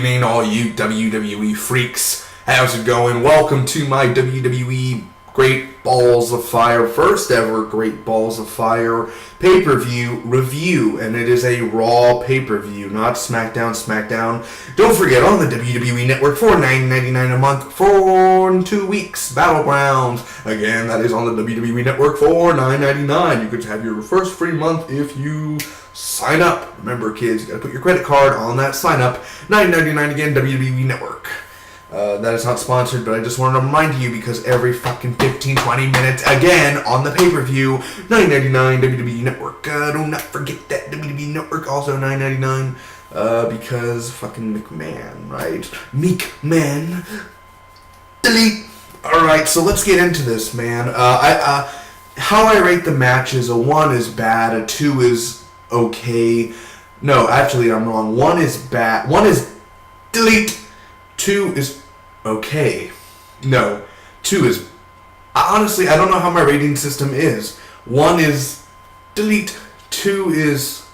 evening, all you WWE freaks. How's it going? Welcome to my WWE Great Balls of Fire, first ever Great Balls of Fire pay-per-view review. And it is a Raw pay-per-view, not SmackDown. Don't forget, on the WWE Network for $9.99 a month for 2 weeks, Battlegrounds. Again, that is on the WWE Network for $9.99. You could have your first free month if you sign up. Remember, kids, you gotta put your credit card on that sign up. $9.99 again, WWE Network. That is not sponsored, but I just wanted to remind you because every fucking 15-20 minutes, again, on the pay-per-view, $9.99 WWE Network. Do not forget that WWE Network, also $9.99, because fucking McMahon, right? Meek-Man. Delete. Alright, so let's get into this, man. How I rate the matches, a 1 is bad, a 2 is okay. No, actually, I'm wrong. 1 is bad. 1 is delete. 2 is okay. No, 2 is... Honestly, I don't know how my rating system is. 1 is delete. 2 is...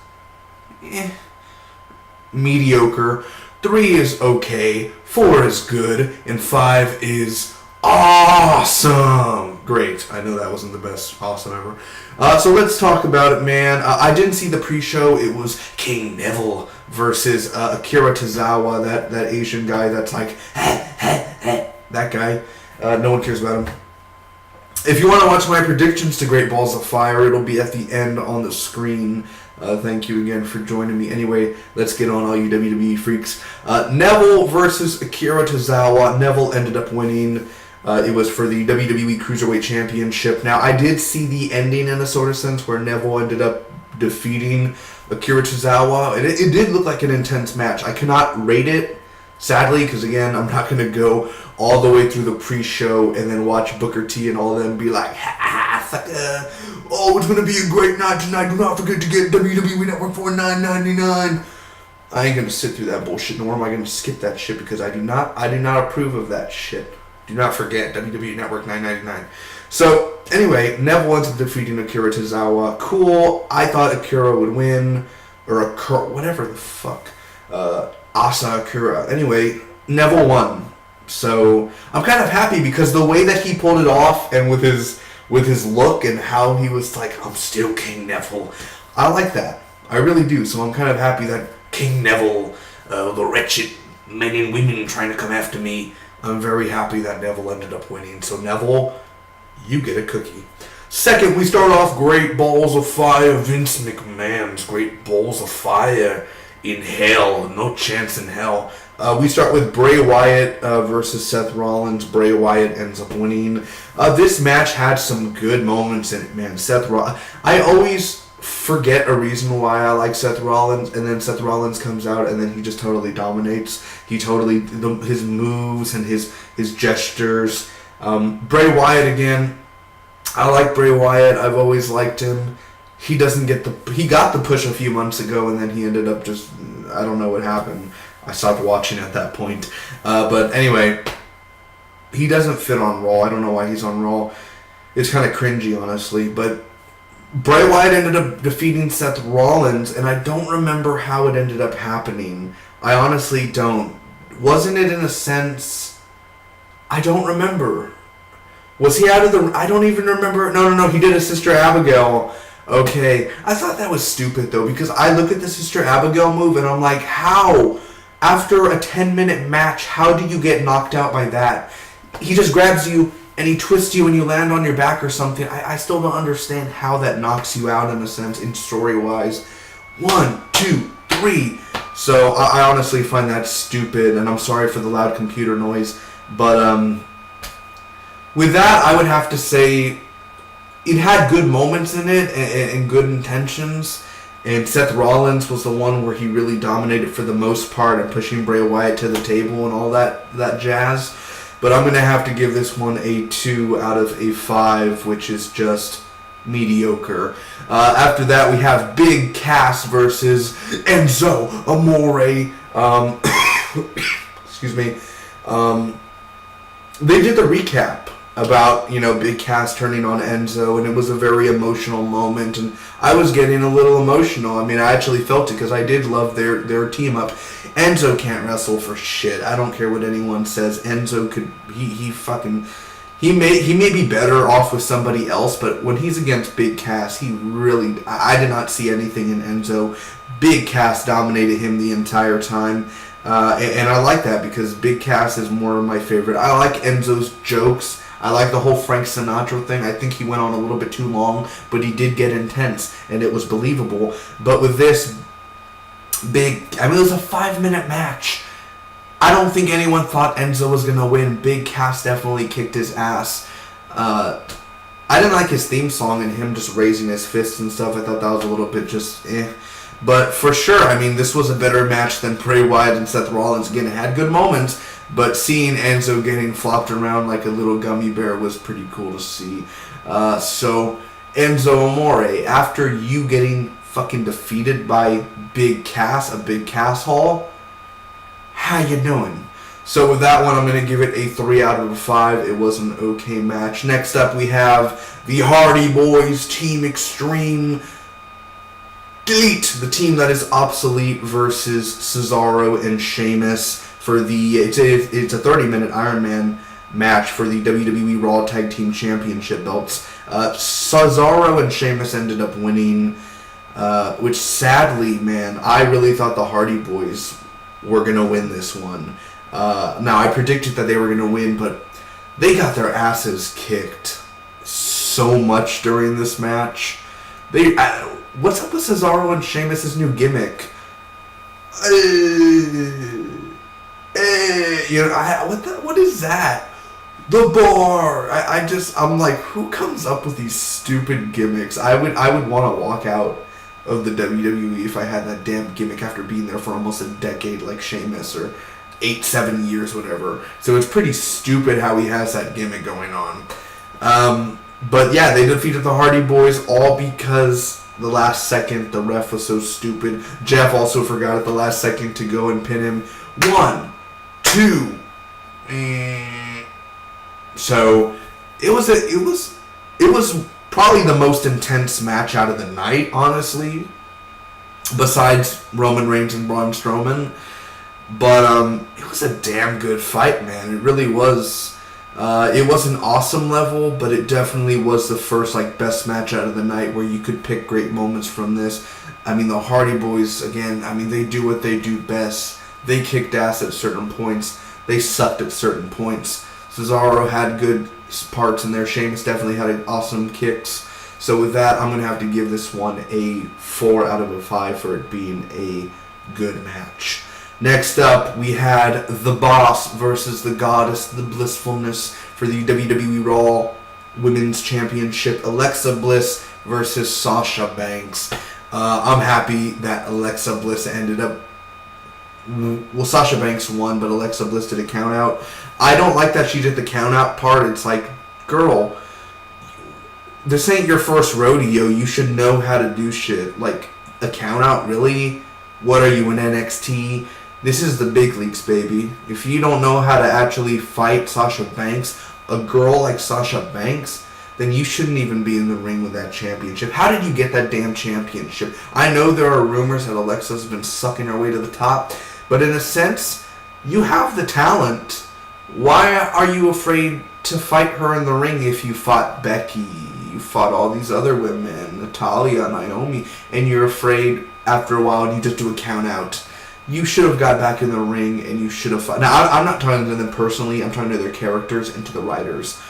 mediocre. 3 is okay. 4 is good. And 5 is awesome. Great. I know that wasn't the best awesome ever. So let's talk about it, man. I didn't see the pre-show. It was King Neville versus Akira Tozawa, that Asian guy that's like, that guy. No one cares about him. If you want to watch my predictions to Great Balls of Fire, it'll be at the end on the screen. Thank you again for joining me. Anyway, let's get on, all you WWE freaks. Neville versus Akira Tozawa. Neville ended up winning. It was for the WWE Cruiserweight Championship. Now, I did see the ending in a sort of sense where Neville ended up defeating Akira Tozawa. It did look like an intense match. I cannot rate it, sadly, because again, I'm not going to go all the way through the pre-show and then watch Booker T and all of them be like, sucker. Oh, it's going to be a great night tonight. Do not forget to get WWE Network for $9.99. I ain't going to sit through that bullshit, nor am I going to skip that shit because I do not approve of that shit. Do not forget, WWE Network $9.99. So, anyway, Neville ends up defeating Akira Tozawa. Cool. I thought Akira would win. Or Akira, whatever the fuck. Asa Akira. Anyway, Neville won. So, I'm kind of happy because the way that he pulled it off and with his look and how he was like, I'm still King Neville. I like that. I really do. So, I'm kind of happy that King Neville, the wretched men and women trying to come after me, I'm very happy that Neville ended up winning. So Neville, you get a cookie. Second, we start off Great Balls of Fire. Vince McMahon's Great Balls of Fire in hell. No chance in hell. We start with Bray Wyatt versus Seth Rollins. Bray Wyatt ends up winning. This match had some good moments in it, man. I always forget a reason why I like Seth Rollins, and then Seth Rollins comes out and then he just totally dominates. His moves and his gestures. Bray Wyatt again. I like Bray Wyatt. I've always liked him. He got the push a few months ago and then he ended up just, I don't know what happened. I stopped watching at that point. But anyway, he doesn't fit on Raw. I don't know why he's on Raw. It's kind of cringy, honestly, but Bray Wyatt ended up defeating Seth Rollins, and I don't remember how it ended up happening. I honestly don't. Wasn't it in a sense... I don't remember. Was he out of the... I don't even remember... No, he did a Sister Abigail. Okay. I thought that was stupid, though, because I look at the Sister Abigail move, and I'm like, how? After a 10-minute match, how do you get knocked out by that? He just grabs you and he twists you and you land on your back or something. I still don't understand how that knocks you out in a sense, in story-wise. 1, 2, 3. So I honestly find that stupid, and I'm sorry for the loud computer noise. But with that, I would have to say it had good moments in it and good intentions. And Seth Rollins was the one where he really dominated for the most part and pushing Bray Wyatt to the table and all that jazz. But I'm going to have to give this one a 2 out of a 5, which is just mediocre. After that, we have Big Cass versus Enzo Amore. Excuse me. They did the recap. about, Big Cass turning on Enzo, and it was a very emotional moment, and I was getting a little emotional. I mean, I actually felt it because I did love their team up. Enzo can't wrestle for shit. I don't care what anyone says. Enzo could, he may be better off with somebody else, but when he's against Big Cass, I did not see anything in Enzo. Big Cass dominated him the entire time. And I like that because Big Cass is more of my favorite. I like Enzo's jokes. I like the whole Frank Sinatra thing. I think he went on a little bit too long, but he did get intense, and it was believable. But with this it was a 5-minute match. I don't think anyone thought Enzo was going to win. Big Cass definitely kicked his ass. I didn't like his theme song and him just raising his fists and stuff. I thought that was a little bit just eh. But for sure, I mean, this was a better match than Bray Wyatt and Seth Rollins. Again, it had good moments, but seeing Enzo getting flopped around like a little gummy bear was pretty cool to see. So, Enzo Amore, after you getting fucking defeated by Big Cass, a Big Cass haul, how you doing? So with that one, I'm going to give it a 3 out of 5. It was an okay match. Next up, we have the Hardy Boys Team Extreme Delete, the team that is obsolete, versus Cesaro and Sheamus for it's a 30-minute Iron Man match for the WWE Raw Tag Team Championship belts. Cesaro and Sheamus ended up winning, which sadly, man, I really thought the Hardy Boys were going to win this one. Now, I predicted that they were going to win, but they got their asses kicked so much during this match. What's up with Cesaro and Sheamus' new gimmick? What is that? The bar. I'm like, who comes up with these stupid gimmicks? I would want to walk out of the WWE if I had that damn gimmick after being there for almost a decade, like Sheamus, or 7 years, whatever. So it's pretty stupid how he has that gimmick going on. But yeah, they defeated the Hardy Boys all because the last second the ref was so stupid. Jeff also forgot at the last second to go and pin him. 1, 2. So it was probably the most intense match out of the night, honestly, besides Roman Reigns and Braun Strowman. But it was a damn good fight, man. It really was. It was an awesome level, but it definitely was the first best match out of the night where you could pick great moments from this. I mean, the Hardy Boys, again, they do what they do best. They kicked ass at certain points. They sucked at certain points. Cesaro had good parts in there. Sheamus definitely had awesome kicks. So with that, I'm going to have to give this one a 4 out of 5 for it being a good match. Next up, we had The Boss versus the Goddess, the Blissfulness for the WWE Raw Women's Championship. Alexa Bliss versus Sasha Banks. I'm happy that Alexa Bliss ended up... Well, Sasha Banks won, but Alexa Bliss did a count out. I don't like that she did the count out part. It's like, girl, this ain't your first rodeo. You should know how to do shit. Like, a count out, really? What are you, in NXT? This is the big leagues, baby. If you don't know how to actually fight Sasha Banks, a girl like Sasha Banks, then you shouldn't even be in the ring with that championship. How did you get that damn championship? I know there are rumors that Alexa's been sucking her way to the top, but in a sense, you have the talent. Why are you afraid to fight her in the ring if you fought Becky, you fought all these other women, Natalya, Naomi, and you're afraid after a while you just do a count out? You should have got back in the ring and you should have fought. Now, I'm not talking to them personally. I'm talking to their characters and to the writers.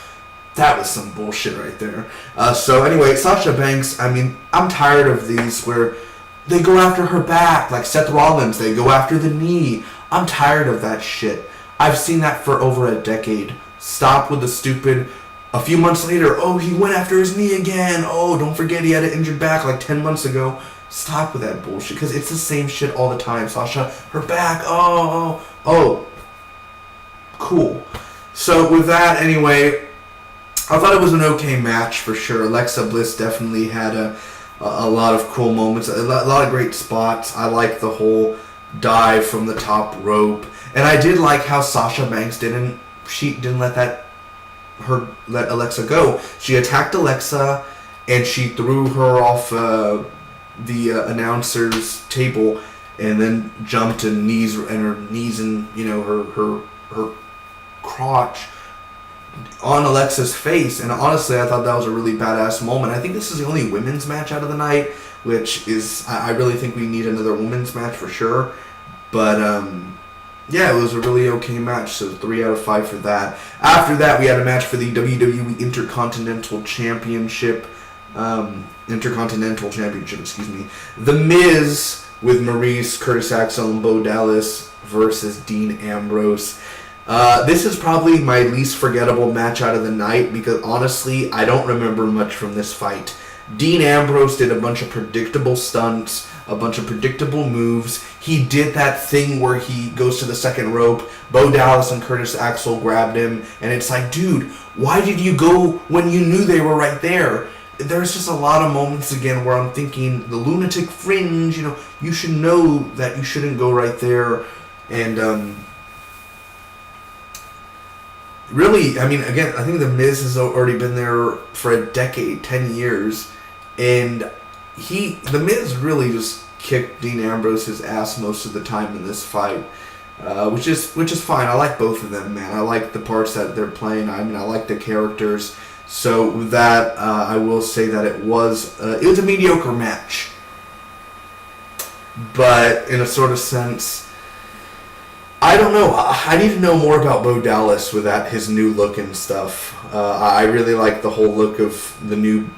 That was some bullshit right there. So anyway, Sasha Banks, I'm tired of these where they go after her back, like Seth Rollins. They go after the knee. I'm tired of that shit. I've seen that for over a decade. Stop with the stupid... A few months later, oh, he went after his knee again. Oh, don't forget he had an injured back like 10 months ago. Stop with that bullshit, because it's the same shit all the time. Sasha, her back, oh. Cool. So with that, anyway, I thought it was an okay match for sure. Alexa Bliss definitely had a lot of cool moments, a lot of great spots. I like the whole dive from the top rope. And I did like how Sasha Banks didn't let that let Alexa go. She attacked Alexa, and she threw her off the announcer's table, and then jumped and her knees and her crotch on Alexa's face. And honestly, I thought that was a really badass moment. I think this is the only women's match out of the night, which is, I really think we need another women's match for sure. But yeah, it was a really okay match, so 3 out of 5 for that. After that, we had a match for the WWE Intercontinental Championship. Excuse me. The Miz with Maurice, Curtis Axel, and Bo Dallas versus Dean Ambrose. This is probably my least forgettable match out of the night because honestly, I don't remember much from this fight. Dean Ambrose did a bunch of predictable stunts, a bunch of predictable moves. He did that thing where he goes to the second rope. Bo Dallas and Curtis Axel grabbed him, and it's like, dude, why did you go when you knew they were right there? There's just a lot of moments again where I'm thinking, the lunatic fringe, you should know that you shouldn't go right there. And really, I mean, again, I think The Miz has already been there for a decade, 10 years, and The Miz really just kicked Dean Ambrose's ass most of the time in this fight, which is fine. I like both of them, man. I like the parts that they're playing. I mean, I like the characters. So with that, I will say that it was a mediocre match, but in a sort of sense, I don't know. I need to know more about Bo Dallas with his new look and stuff. I really like the whole look of the new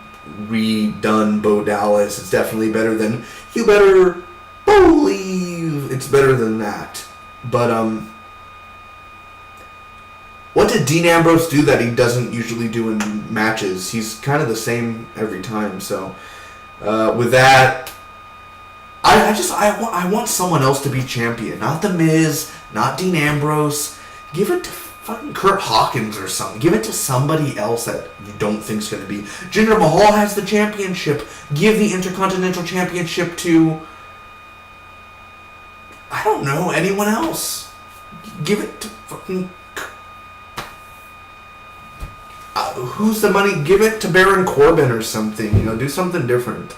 redone Bo Dallas. It's definitely better than You Better Believe. It's better than that. But what did Dean Ambrose do that he doesn't usually do in matches? He's kind of the same every time. So with that, I want someone else to be champion. Not The Miz, not Dean Ambrose. Give it to fucking Kurt Hawkins or something. Give it to somebody else that you don't think's going to be. Jinder Mahal has the championship. Give the Intercontinental Championship to, I don't know, anyone else. Give it to fucking... who's the money? Give it to Baron Corbin or something. Do something different.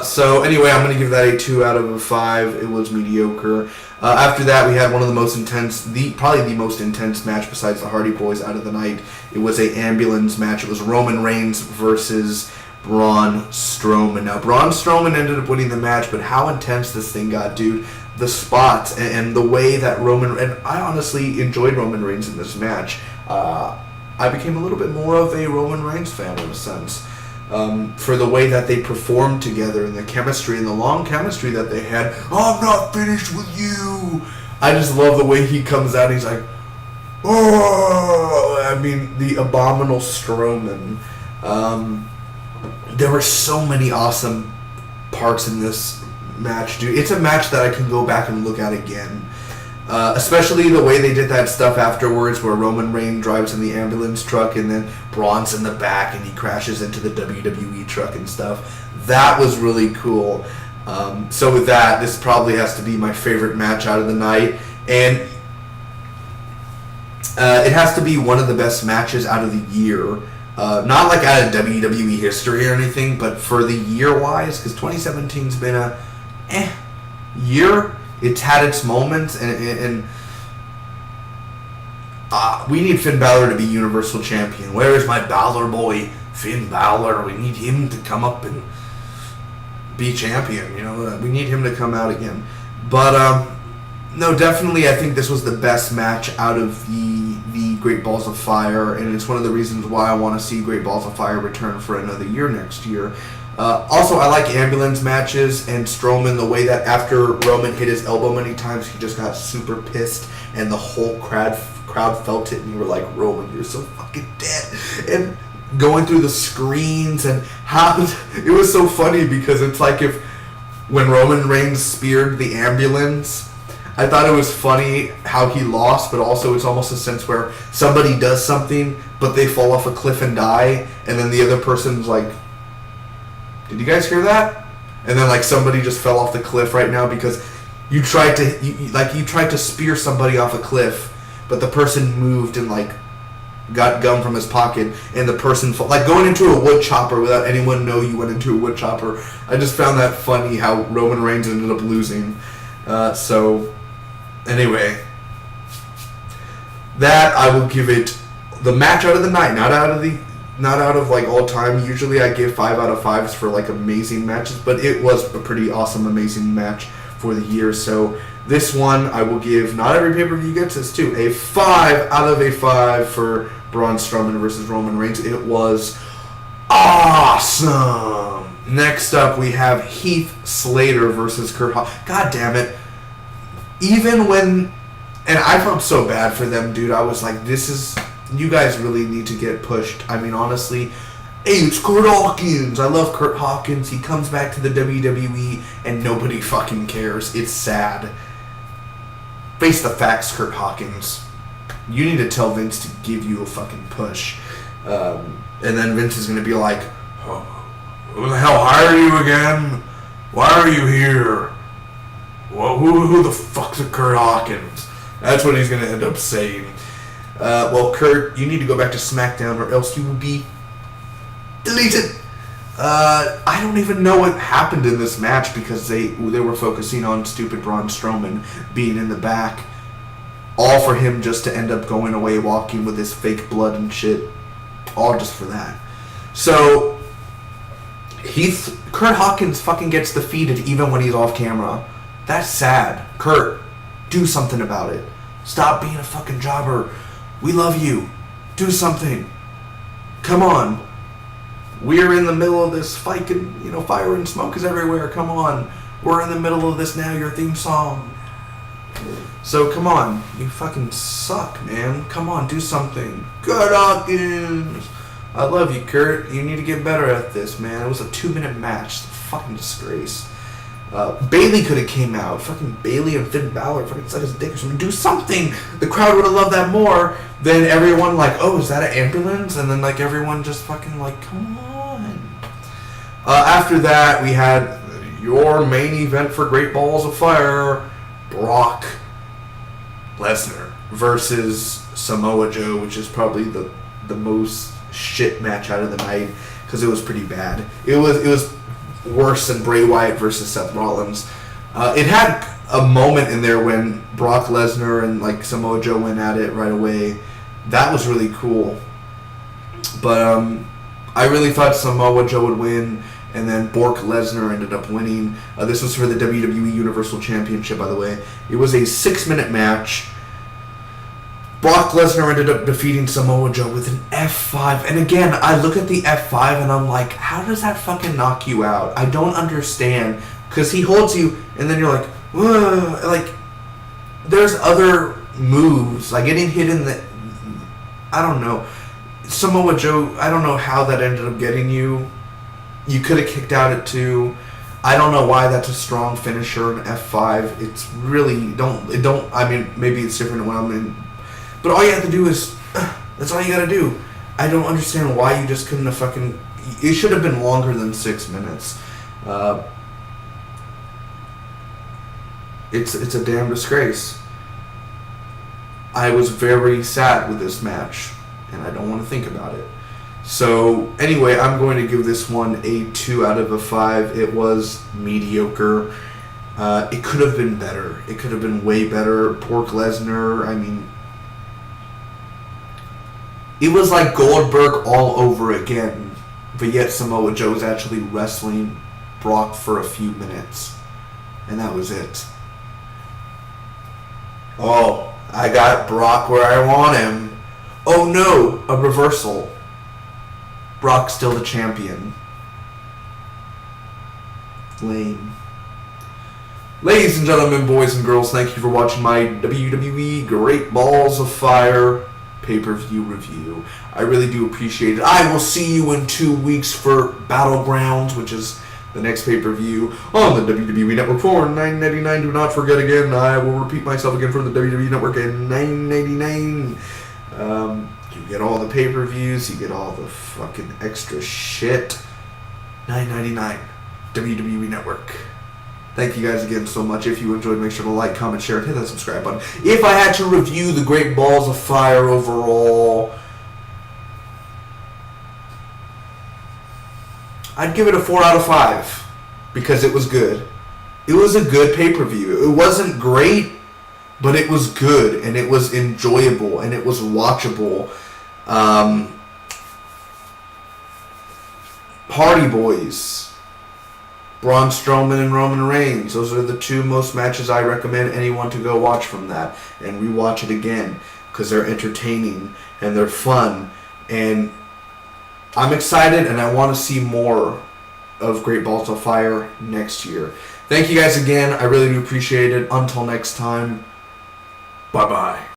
So anyway, I'm going to give that a 2 out of 5. It was mediocre. After that, we had one of the most intense, probably the most intense match besides the Hardy Boys out of the night. It was an ambulance match. It was Roman Reigns versus Braun Strowman. Now, Braun Strowman ended up winning the match, but how intense this thing got, dude. The spots and the way that and I honestly enjoyed Roman Reigns in this match. I became a little bit more of a Roman Reigns fan in a sense. For the way that they performed together and the chemistry and the long chemistry that they had. I'm not finished with you. I just love the way he comes out and he's like, oh, I mean, the abominable Strowman. There were so many awesome parts in this match, dude. It's a match that I can go back and look at again. Especially the way they did that stuff afterwards where Roman Reigns drives in the ambulance truck and then Braun's in the back and he crashes into the WWE truck and stuff. That was really cool. So with that, this probably has to be my favorite match out of the night. And it has to be one of the best matches out of the year. Not like out of WWE history or anything, but for the year-wise, because 2017's been a year. It's had its moments, and we need Finn Balor to be Universal Champion. Where is my Balor boy, Finn Balor? We need him to come up and be champion. We need him to come out again. But no, definitely, I think this was the best match out of the Great Balls of Fire, and it's one of the reasons why I want to see Great Balls of Fire return for another year next year. Also, I like ambulance matches, and Strowman, the way that after Roman hit his elbow many times, he just got super pissed, and the whole crowd felt it, and you were like, Roman, you're so fucking dead. And going through the screens, and how it was so funny, because it's like when Roman Reigns speared the ambulance, I thought it was funny how he lost, but also it's almost a sense where somebody does something, but they fall off a cliff and die, and then the other person's like, did you guys hear that? And then somebody just fell off the cliff right now because you tried to spear somebody off a cliff, but the person moved and got gum from his pocket, and the person like going into a wood chopper without anyone know you went into a wood chopper. I just found that funny how Roman Reigns ended up losing. So anyway, that I will give it the match out of the night, not out of like all time. Usually I give 5 out of 5s for like amazing matches, but it was a pretty awesome, amazing match for the year. So this one I will give, not every pay-per-view gets this too, a 5 out of a 5 for Braun Strowman versus Roman Reigns. It was awesome. Next up we have Heath Slater versus Kurt Hawkins. God damn it. Even when, and I felt so bad for them, dude. I was like, you guys really need to get pushed. I mean, honestly, hey, it's Kurt Hawkins. I love Kurt Hawkins. He comes back to the WWE and nobody fucking cares. It's sad. Face the facts, Kurt Hawkins. You need to tell Vince to give you a fucking push. And then Vince is going to be like, oh, who the hell hired you again? Why are you here? Well, who the fuck's a Kurt Hawkins? That's what he's going to end up saying. Well, Kurt, you need to go back to SmackDown or else you will be deleted. I don't even know what happened in this match because they were focusing on stupid Braun Strowman being in the back. All for him just to end up going away walking with his fake blood and shit. All just for that. So, Kurt Hawkins fucking gets defeated even when he's off camera. That's sad. Kurt, do something about it. Stop being a fucking jobber. We love you. Do something. Come on. We're in the middle of this fight and, fire and smoke is everywhere. Come on. We're in the middle of this now, your theme song. So come on. You fucking suck, man. Come on, do something. Kurt Hawkins. I love you, Kurt. You need to get better at this, man. It was a 2-minute match. It's a fucking disgrace. Bailey could have came out. Fucking Bailey and Finn Balor fucking suck his dick or something. Do something. The crowd would have loved that more than everyone like, oh, is that an ambulance? And then like everyone just fucking like, come on. After that, we had your main event for Great Balls of Fire, Brock Lesnar versus Samoa Joe, which is probably the most shit match out of the night because it was pretty bad. It was worse than Bray Wyatt versus Seth Rollins. It had a moment in there when Brock Lesnar and like Samoa Joe went at it right away. That was really cool. But I really thought Samoa Joe would win, and then Brock Lesnar ended up winning. This was for the WWE Universal Championship, by the way. It was a 6-minute match. Brock Lesnar ended up defeating Samoa Joe with an F5. And again, I look at the F5 and I'm like, how does that fucking knock you out? I don't understand. Because he holds you and then you're like, whoa. Like, there's other moves. Like getting hit in the... I don't know. Samoa Joe, I don't know how that ended up getting you. You could have kicked out at 2. I don't know why that's a strong finisher, an F5. It's really... I mean, maybe it's different when I'm in... But all you have to do is, that's all you gotta do. I don't understand why you just couldn't have fucking, it should have been longer than 6 minutes. It's a damn disgrace. I was very sad with this match, and I don't want to think about it. So, anyway, I'm going to give this one a 2 out of a 5. It was mediocre. It could have been better. It could have been way better. Brock Lesnar, I mean... It was like Goldberg all over again, but yet Samoa Joe was actually wrestling Brock for a few minutes, and that was it. Oh, I got Brock where I want him. Oh no, a reversal. Brock's still the champion. Lame. Ladies and gentlemen, boys and girls, thank you for watching my WWE Great Balls of Fire pay-per-view review. I really do appreciate it. I will see you in 2 weeks for Battlegrounds, which is the next pay-per-view on the WWE Network for $9.99. Do not forget again, I will repeat myself again for the WWE Network at $9.99. You get all the pay-per-views, you get all the fucking extra shit. $9.99. WWE Network. Thank you guys again so much. If you enjoyed, make sure to like, comment, share, and hit that subscribe button. If I had to review the Great Balls of Fire overall, I'd give it a 4 out of 5 because it was good. It was a good pay-per-view. It wasn't great, but it was good, and it was enjoyable, and it was watchable. Hardy Boys, Braun Strowman and Roman Reigns. Those are the 2 most matches I recommend anyone to go watch from that and rewatch it again because they're entertaining and they're fun. And I'm excited, and I want to see more of Great Balls of Fire next year. Thank you guys again. I really do appreciate it. Until next time, bye-bye.